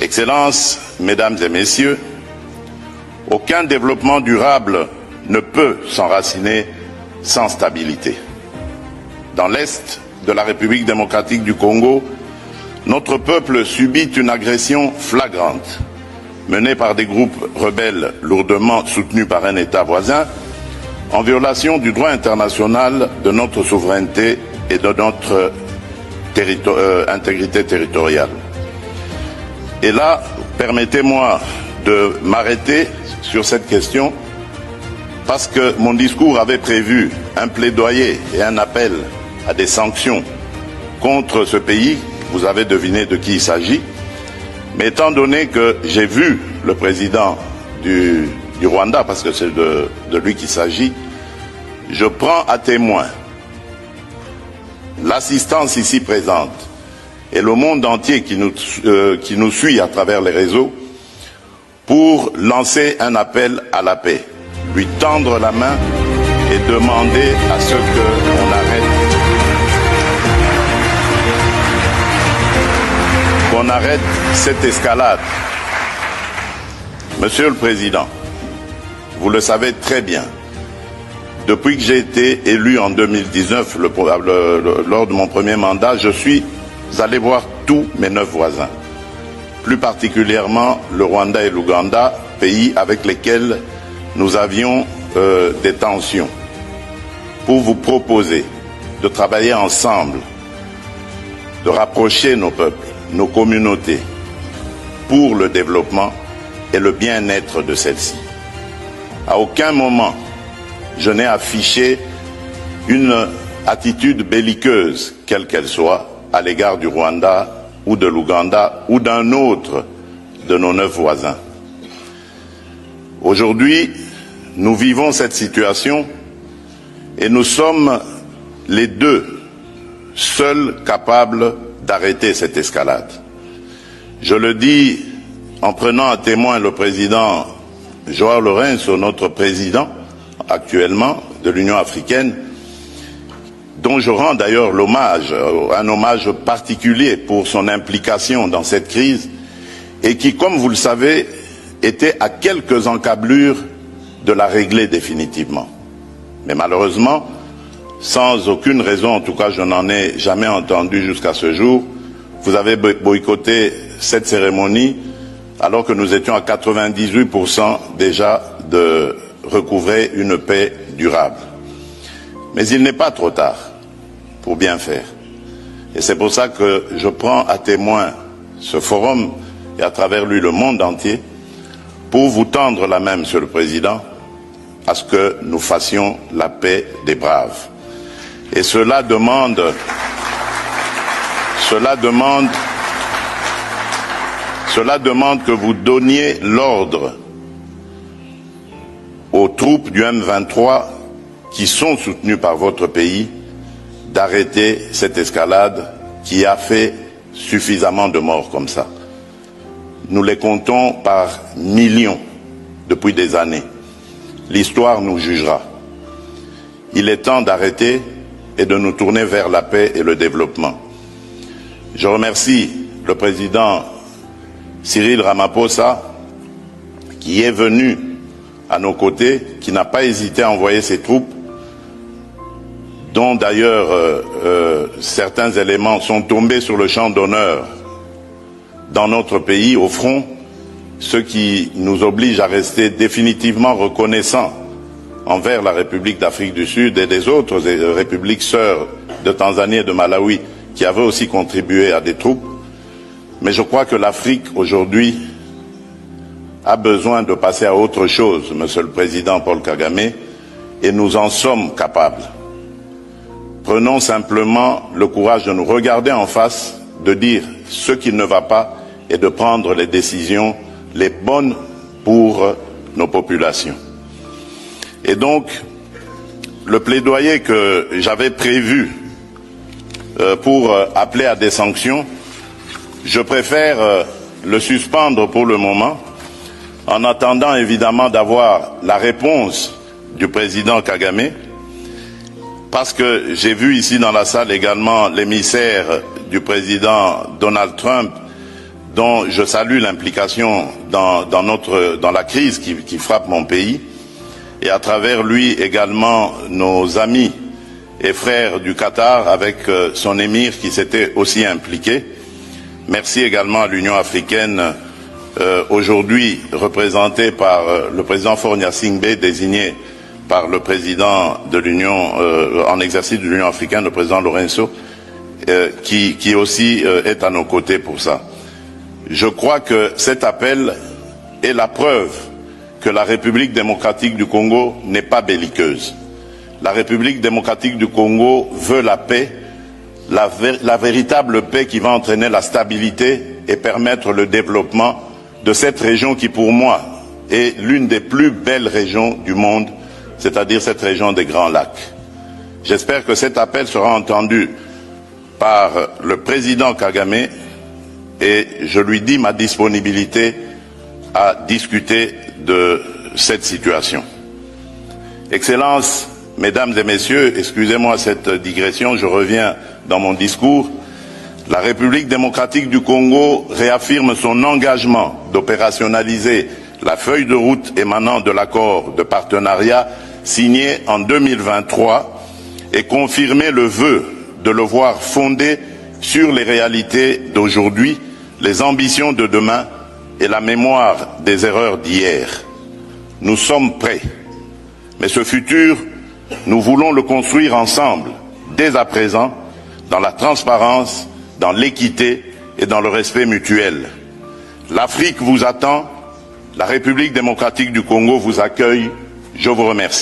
Excellences, Mesdames et Messieurs, aucun développement durable ne peut s'enraciner sans stabilité. Dans l'Est de la République démocratique du Congo, notre peuple subit une agression flagrante, menée par des groupes rebelles lourdement soutenus par un État voisin, en violation du droit international, de notre souveraineté et de notre intégrité territoriale. Et là, permettez-moi de m'arrêter sur cette question parce que mon discours avait prévu un plaidoyer et un appel à des sanctions contre ce pays. Vous avez deviné de qui il s'agit. Mais étant donné que j'ai vu le président du Rwanda, parce que c'est de lui qu'il s'agit, je prends à témoin l'assistance ici présente et le monde entier qui nous suit à travers les réseaux pour lancer un appel à la paix, lui tendre la main et demander à ce qu'on arrête cette escalade. Monsieur le Président, vous le savez très bien, depuis que j'ai été élu en 2019, lors de mon premier mandat, je suis allé voir tous mes 9 voisins, plus particulièrement le Rwanda et l'Ouganda, pays avec lesquels nous avions des tensions, pour vous proposer de travailler ensemble, de rapprocher nos peuples, nos communautés, pour le développement et le bien-être de celles-ci. À aucun moment, je n'ai affiché une attitude belliqueuse, quelle qu'elle soit, à l'égard du Rwanda ou de l'Ouganda ou d'un autre de nos 9 voisins. Aujourd'hui, nous vivons cette situation et nous sommes les deux seuls capables d'arrêter cette escalade. Je le dis en prenant à témoin le président João Lourenço, notre président actuellement de l'Union africaine, dont je rends d'ailleurs l'hommage, un hommage particulier pour son implication dans cette crise, et qui, comme vous le savez, était à quelques encablures de la régler définitivement. Mais malheureusement, sans aucune raison, en tout cas je n'en ai jamais entendu jusqu'à ce jour, vous avez boycotté cette cérémonie alors que nous étions à 98% déjà de recouvrer une paix durable. Mais il n'est pas trop tard pour bien faire. Et c'est pour ça que je prends à témoin ce forum et à travers lui le monde entier pour vous tendre la main, Monsieur le Président, à ce que nous fassions la paix des braves. Et cela demande que vous donniez l'ordre aux troupes du M23 qui sont soutenues par votre pays d'arrêter cette escalade qui a fait suffisamment de morts comme ça. Nous les comptons par millions depuis des années. L'histoire nous jugera. Il est temps d'arrêter et de nous tourner vers la paix et le développement. Je remercie le président Cyril Ramaphosa qui est venu à nos côtés, qui n'a pas hésité à envoyer ses troupes, dont d'ailleurs certains éléments sont tombés sur le champ d'honneur dans notre pays, au front, ce qui nous oblige à rester définitivement reconnaissants envers la République d'Afrique du Sud et des autres républiques sœurs de Tanzanie et de Malawi qui avaient aussi contribué à des troupes. Mais je crois que l'Afrique aujourd'hui a besoin de passer à autre chose, Monsieur le Président Paul Kagame, et nous en sommes capables. Prenons simplement le courage de nous regarder en face, de dire ce qui ne va pas et de prendre les décisions les bonnes pour nos populations. Et donc, le plaidoyer que j'avais prévu pour appeler à des sanctions, je préfère le suspendre pour le moment, en attendant évidemment d'avoir la réponse du président Kagame, parce que j'ai vu ici dans la salle également l'émissaire du président Donald Trump dont je salue l'implication dans la crise qui frappe mon pays, et à travers lui également nos amis et frères du Qatar avec son émir qui s'était aussi impliqué. Merci également à l'Union africaine, aujourd'hui représentée par le président Faure Gnassingbé, désigné par le président de l'Union, en exercice de l'Union africaine, le président Lorenzo, qui aussi est à nos côtés pour ça. Je crois que cet appel est la preuve que la République démocratique du Congo n'est pas belliqueuse. La République démocratique du Congo veut la paix, la véritable paix qui va entraîner la stabilité et permettre le développement de cette région qui, pour moi, est l'une des plus belles régions du monde, c'est-à-dire cette région des Grands Lacs. J'espère que cet appel sera entendu par le président Kagame et je lui dis ma disponibilité à discuter de cette situation. Excellences, Mesdames et Messieurs, excusez-moi cette digression, je reviens dans mon discours. La République démocratique du Congo réaffirme son engagement d'opérationnaliser la feuille de route émanant de l'accord de partenariat signé en 2023 et confirmer le vœu de le voir fondé sur les réalités d'aujourd'hui, les ambitions de demain et la mémoire des erreurs d'hier. Nous sommes prêts, mais ce futur, nous voulons le construire ensemble, dès à présent, dans la transparence, dans l'équité et dans le respect mutuel. L'Afrique vous attend, la République démocratique du Congo vous accueille. Je vous remercie.